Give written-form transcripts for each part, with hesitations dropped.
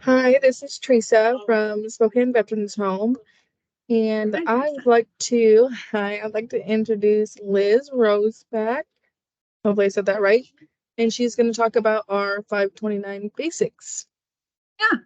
Hi, this is Teresa from Spokane Veterans Home, and Hi, I Teresa. would like to I'd like to introduce Liz Rosback. Hopefully I said that right. And she's going to talk about our 529 basics. Yeah,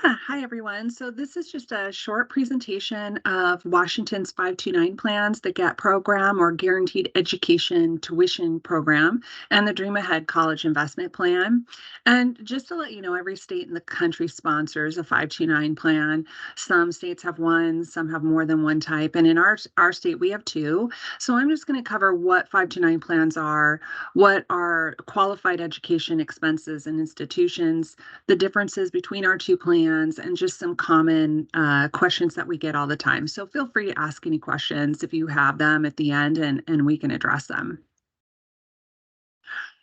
Hi, everyone. So this is just a short presentation of Washington's 529 plans, the GET program or Guaranteed Education Tuition Program, and the Dream Ahead College Investment Plan. And just to let you know, every state in the country sponsors a 529 plan. Some states have one, some have more than one type. And in our state, we have two. So I'm just going to cover what 529 plans are, what are qualified education expenses and institutions, the differences between our two plans, and just some common questions that we get all the time. So feel free to ask any questions if you have them at the end, and we can address them.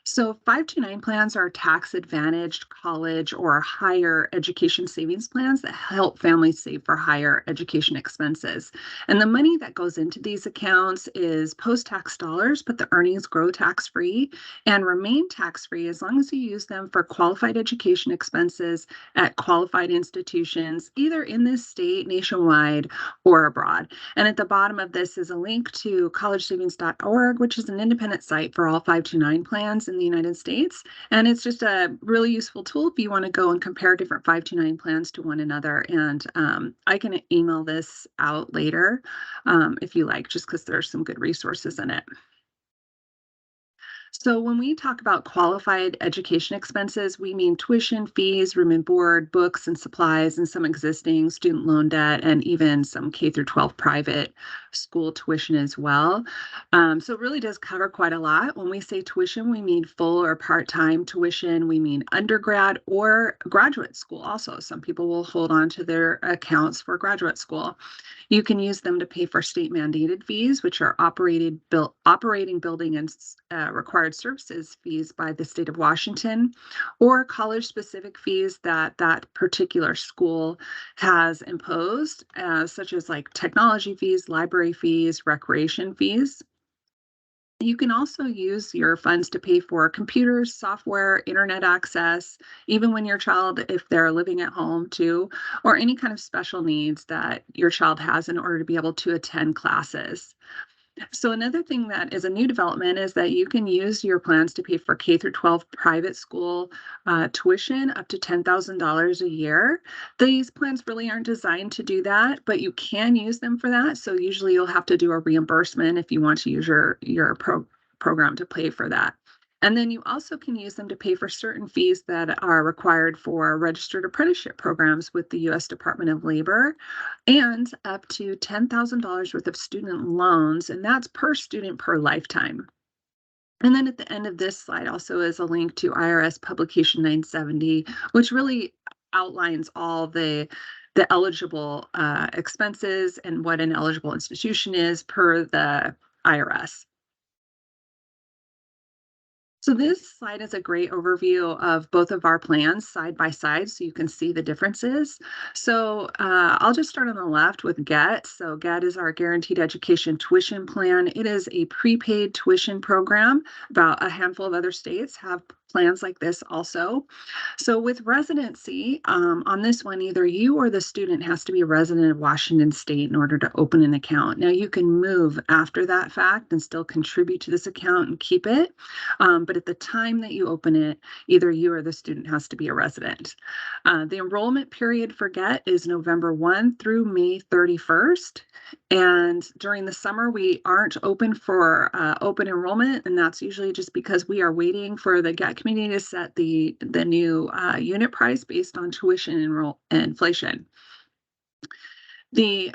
So 529 plans are tax advantaged college or higher education savings plans that help families save for higher education expenses. And the money that goes into these accounts is post-tax dollars, but the earnings grow tax-free and remain tax-free as long as you use them for qualified education expenses at qualified institutions, either in this state, nationwide, or abroad. And at the bottom of this is a link to collegesavings.org, which is an independent site for all 529 plans in the United States. And it's just a really useful tool if you want to go and compare different 529 plans to one another. And I can email this out later if you like, just because there's some good resources in it. So when we talk about qualified education expenses, we mean tuition, fees, room and board, books and supplies, and some existing student loan debt, and even some K through 12 private school tuition as well. So it really does cover quite a lot. When we say tuition, we mean full or part-time tuition. We mean undergrad or graduate school also. Some people will hold on to their accounts for graduate school. You can use them to pay for state mandated fees, which are operating building and required services fees by the state of Washington, or college specific fees that that particular school has imposed, such as like technology fees, library fees, recreation fees. You can also use your funds to pay for computers, software, internet access, even when your child, if they're living at home too, or any kind of special needs that your child has in order to be able to attend classes. So another thing that is a new development is that you can use your plans to pay for K through 12 private school tuition up to $10,000 a year. These plans really aren't designed to do that, but you can use them for that. So usually you'll have to do a reimbursement if you want to use your program to pay for that. And then you also can use them to pay for certain fees that are required for registered apprenticeship programs with the U.S. Department of Labor, and up to $10,000 worth of student loans, and that's per student per lifetime. And then at the end of this slide also is a link to IRS Publication 970, which really outlines all the eligible expenses and what an eligible institution is per the IRS. So this slide is a great overview of both of our plans side by side so you can see the differences. So I'll just start on the left with GET. So GET is our Guaranteed Education Tuition Plan. It is a prepaid tuition program. About a handful of other states have plans like this also. So with residency, on this one, either you or the student has to be a resident of Washington State in order to open an account. Now you can move after that fact and still contribute to this account and keep it. But at the time that you open it, either you or the student has to be a resident. The enrollment period for GET is November 1 through May 31st. And during the summer, we aren't open for open enrollment, and that's usually just because we are waiting for the GET committee to set the new unit price based on tuition and inflation. The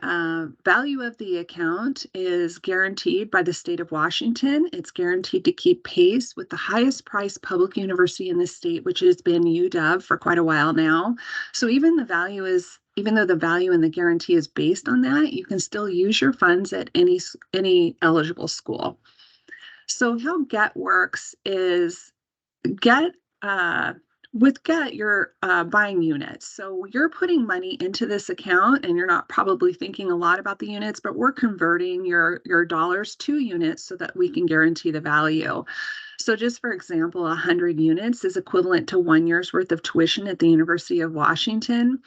value of the account is guaranteed by the state of Washington. It's guaranteed to keep pace with the highest priced public university in the state, which has been UW for quite a while now. So even though the value and the guarantee is based on that, you can still use your funds at any eligible school. So how GET works is GET with GET, you're buying units. So you're putting money into this account and you're not probably thinking a lot about the units, but we're converting your dollars to units so that we can guarantee the value. So just for example, 100 units is equivalent to 1 year's worth of tuition at the University of Washington.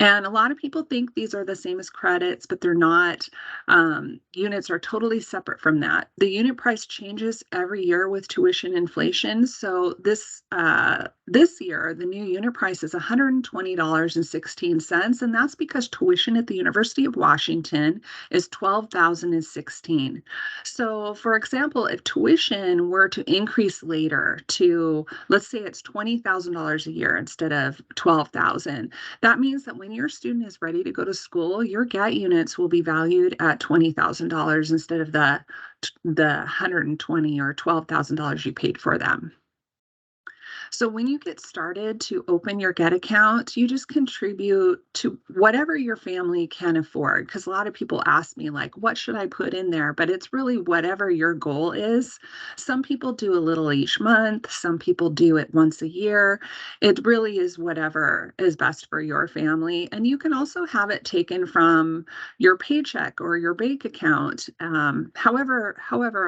And a lot of people think these are the same as credits, but they're not. Units are totally separate from that. The unit price changes every year with tuition inflation. So this year, the new unit price is $120.16, and that's because tuition at the University of Washington is $12,016. So, for example, if tuition were to increase later to, let's say it's $20,000 a year instead of $12,000, that means that when your student is ready to go to school, your GAT units will be valued at $20,000 instead of the 120 or $12,000 you paid for them. So when you get started to open your Get account, you just contribute to whatever your family can afford. Because a lot of people ask me, like, what should I put in there? But it's really whatever your goal is. Some people do a little each month, some people do it once a year. It really is whatever is best for your family. And you can also have it taken from your paycheck or your bank account. However,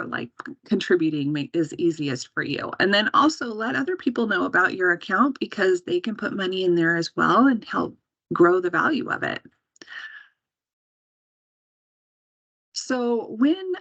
like contributing is easiest for you. And then also let other people know about your account because they can put money in there as well and help grow the value of it. So when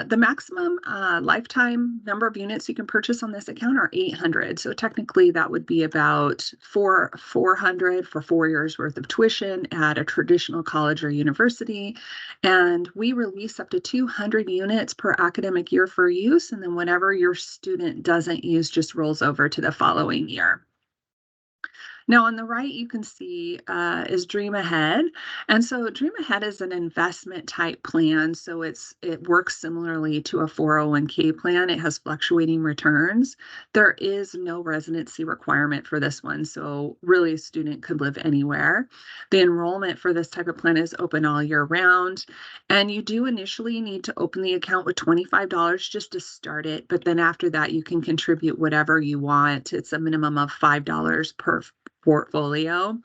the maximum lifetime number of units you can purchase on this account are 800. So technically that would be about 400 for 4 years worth of tuition at a traditional college or university. And we release up to 200 units per academic year for use. And then whatever your student doesn't use just rolls over to the following year. Now, on the right, you can see is Dream Ahead. And so Dream Ahead is an investment type plan. So it works similarly to a 401k plan. It has fluctuating returns. There is no residency requirement for this one. So really a student could live anywhere. The enrollment for this type of plan is open all year round. And you do initially need to open the account with $25 just to start it. But then after that, you can contribute whatever you want. It's a minimum of $5 per portfolio.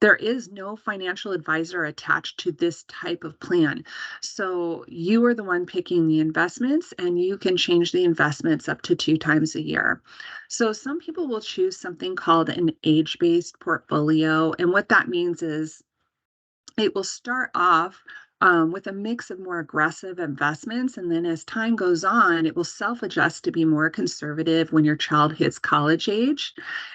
There is no financial advisor attached to this type of plan. So you are the one picking the investments and you can change the investments up to 2 times a year. So some people will choose something called an age-based portfolio. And what that means is it will start off with a mix of more aggressive investments. And then as time goes on, it will self adjust to be more conservative when your child hits college age.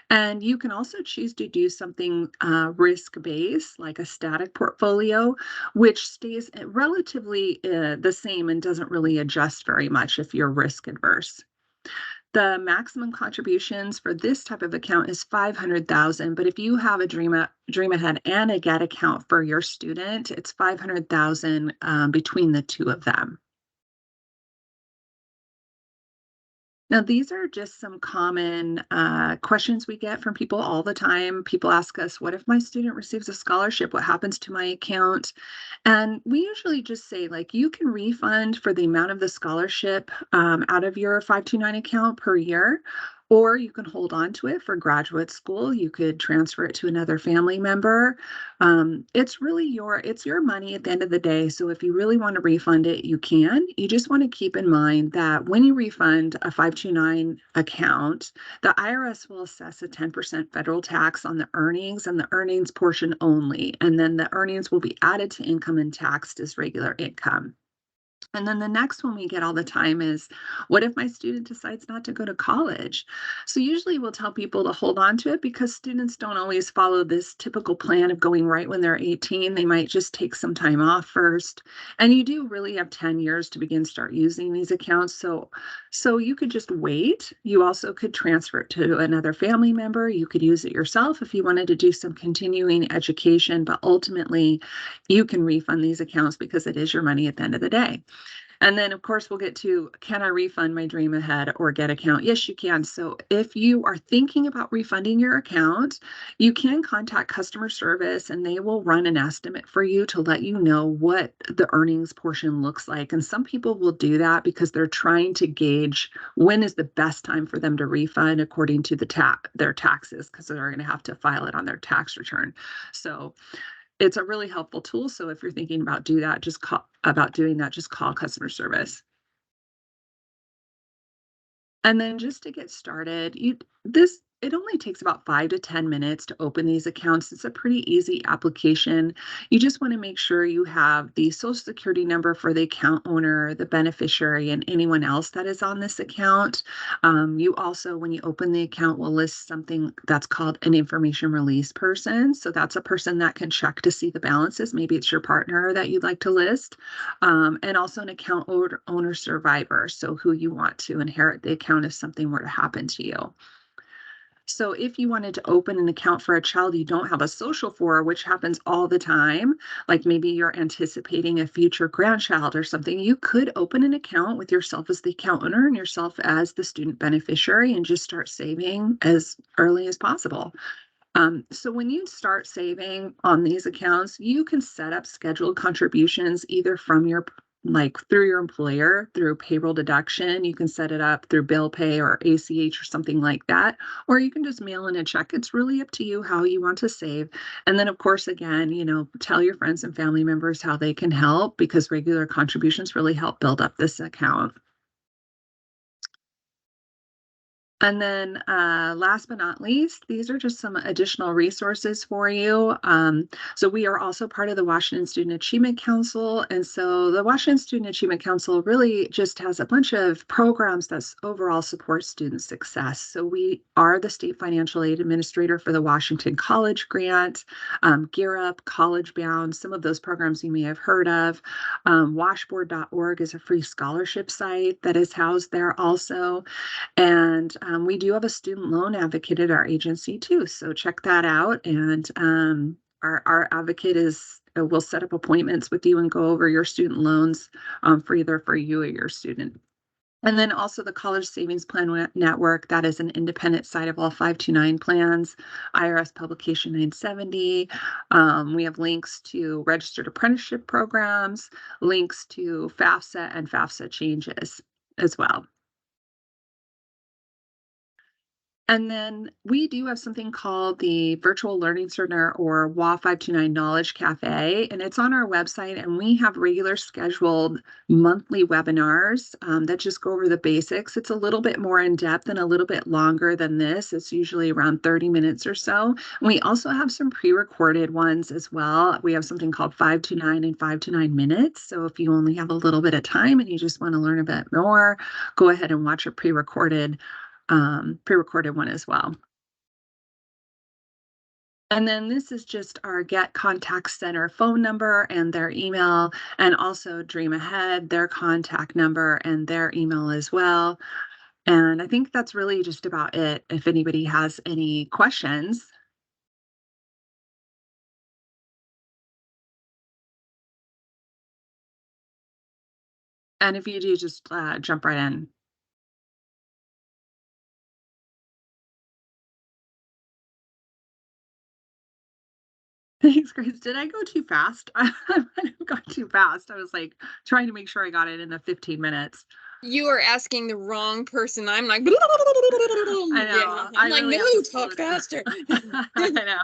And you can also choose to do something risk based, like a static portfolio, which stays relatively the same and doesn't really adjust very much if you're risk adverse. The maximum contributions for this type of account is 500,000, but if you have a Dream Ahead and a Get account for your student, it's 500,000 between the two of them. Now, these are just some common questions we get from people all the time. People ask us, what if my student receives a scholarship? What happens to my account? And we usually just say, like, you can refund for the amount of the scholarship out of your 529 account per year, or you can hold on to it for graduate school. You could transfer it to another family member. It's really it's your money at the end of the day. So if you really want to refund it, you can. You just want to keep in mind that when you refund a 529 account, the IRS will assess a 10% federal tax on the earnings and the earnings portion only. And then the earnings will be added to income and taxed as regular income. And then the next one we get all the time is, what if my student decides not to go to college? So usually we'll tell people to hold on to it because students don't always follow this typical plan of going right when they're 18. They might just take some time off first. And you do really have 10 years to start using these accounts. So you could just wait. You also could transfer it to another family member. You could use it yourself if you wanted to do some continuing education, but ultimately you can refund these accounts because it is your money at the end of the day. And then, of course, we'll get to, can I refund my Dream Ahead or Get account? Yes, you can. So if you are thinking about refunding your account, you can contact customer service and they will run an estimate for you to let you know what the earnings portion looks like. And some people will do that because they're trying to gauge when is the best time for them to refund according to their taxes, because they're going to have to file it on their tax return. So it's a really helpful tool. So if you're thinking about doing that, just call customer service. And then just to get started, it only takes about 5 to 10 minutes to open these accounts. It's a pretty easy application. You just want to make sure you have the social security number for the account owner, the beneficiary, and anyone else that is on this account. You also, when you open the account, will list something that's called an information release person. So that's a person that can check to see the balances. Maybe it's your partner that you'd like to list, and also an owner survivor. So who you want to inherit the account if something were to happen to you. So if you wanted to open an account for a child you don't have a social for, which happens all the time, like maybe you're anticipating a future grandchild or something, you could open an account with yourself as the account owner and yourself as the student beneficiary and just start saving as early as possible. So when you start saving on these accounts, you can set up scheduled contributions either from your like through your employer through payroll deduction. You can set it up through bill pay or ACH or something like that, or you can just mail in a check. It's really up to you how you want to save. And then, of course, again, tell your friends and family members how they can help because regular contributions really help build up this account. And then last but not least, these are just some additional resources for you. So we are also part of the Washington Student Achievement Council. And so the Washington Student Achievement Council really just has a bunch of programs that overall support student success. So we are the state financial aid administrator for the Washington College Grant, Gear Up, College Bound, some of those programs you may have heard of. Washboard.org is a free scholarship site that is housed there also. And we do have a student loan advocate at our agency too. So check that out. And our advocate will set up appointments with you and go over your student loans for either for you or your student. And then also the College Savings Plan Network, that is an independent site of all 529 plans, IRS Publication 970. We have links to registered apprenticeship programs, links to FAFSA and FAFSA changes as well. And then we do have something called the Virtual Learning Center or WA 529 Knowledge Cafe, and it's on our website. And we have regular scheduled monthly webinars that just go over the basics. It's a little bit more in depth and a little bit longer than this. It's usually around 30 minutes or so. And we also have some pre-recorded ones as well. We have something called 529 and 529 minutes. So if you only have a little bit of time and you just want to learn a bit more, go ahead and watch a pre-recorded one as well. And then this is just our Get Contact Center phone number and their email, and also Dream Ahead, their contact number and their email as well. And I think that's really just about it. If anybody has any questions. And if you do, just jump right in. Thanks, Grace. Did I go too fast? I might have gone too fast. I was like trying to make sure I got it in the 15 minutes. You are asking the wrong person. I'm like, I know. yeah. I'm like, really no, talk faster. I know.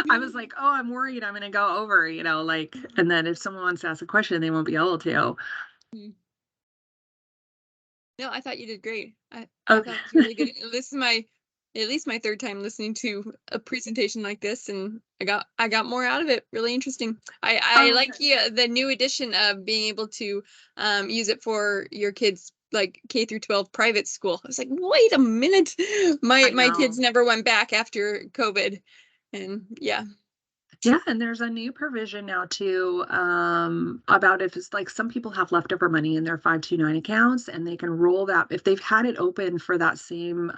I was like, oh, I'm worried I'm going to go over, and then if someone wants to ask a question, they won't be able to. No, I thought you did great. I Okay. thought it was really good. This is at least my third time listening to a presentation like this, and I got more out of it. Really interesting. I Oh, like okay. the new addition of being able to use it for your kids like K through 12 private school. I was like, wait a minute, I my kids know. never went back after COVID, and yeah. Yeah, and there's a new provision now too, about if it's like some people have leftover money in their 529 accounts and they can roll that if they've had it open for that same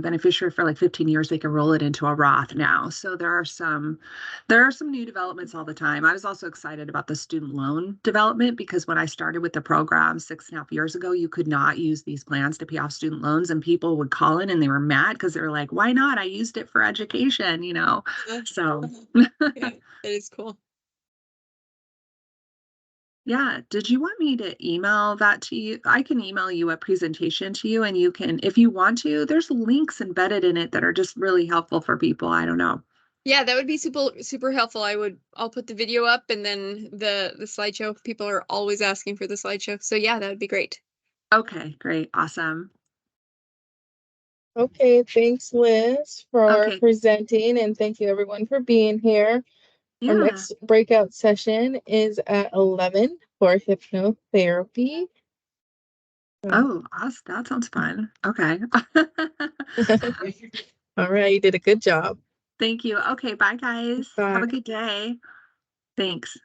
beneficiary for like 15 years, they can roll it into a Roth now. So there are some new developments all the time. I was also excited about the student loan development because when I started with the program 6.5 years ago, you could not use these plans to pay off student loans, and people would call in and they were mad because they were like, why not? I used it for education. So Yeah, that is cool. yeah. Did you want me to email that to you? I can email you a presentation to you and you can, if you want to, there's links embedded in it that are just really helpful for people. I don't know. Yeah, that would be super helpful. I'll put the video up and then the slideshow. People are always asking for the slideshow. So yeah, that would be great. Okay, great. Awesome. Okay, thanks, Liz, for Okay. presenting, and thank you everyone for being here. Our Yeah. next breakout session is at 11 for hypnotherapy. Oh, that sounds fun. Okay. All right, you did a good job. Thank you. Okay, bye guys. Have a Bye. good day. Thanks.